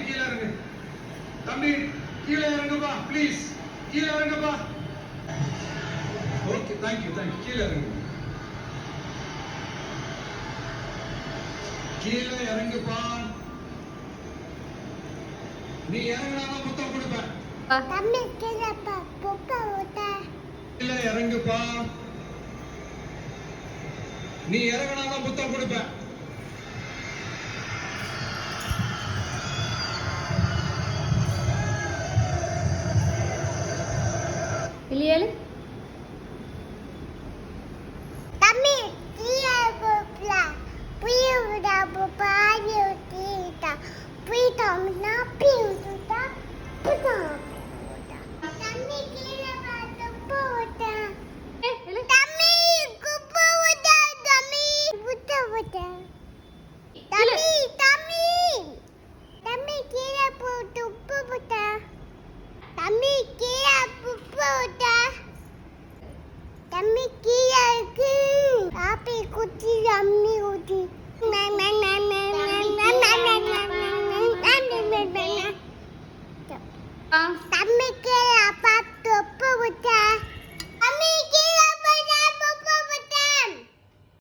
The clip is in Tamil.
கீழே இறங்கு. தம்பி கீழே இறங்குப்பா ப்ளீஸ். கீழே இறங்குப்பா. ஓகே தேங்க்யூ கீழே இறங்கு. கீழே இறங்குப்பா. நீ இறங்குனாதான் புத்தகம் கொடுப்பேன். தம்பி கீழப்பா புக்க ஊட்ட. கீழே இறங்குப்பா. நீ இறங்குனாதான் புத்தகம் கொடுப்பேன்.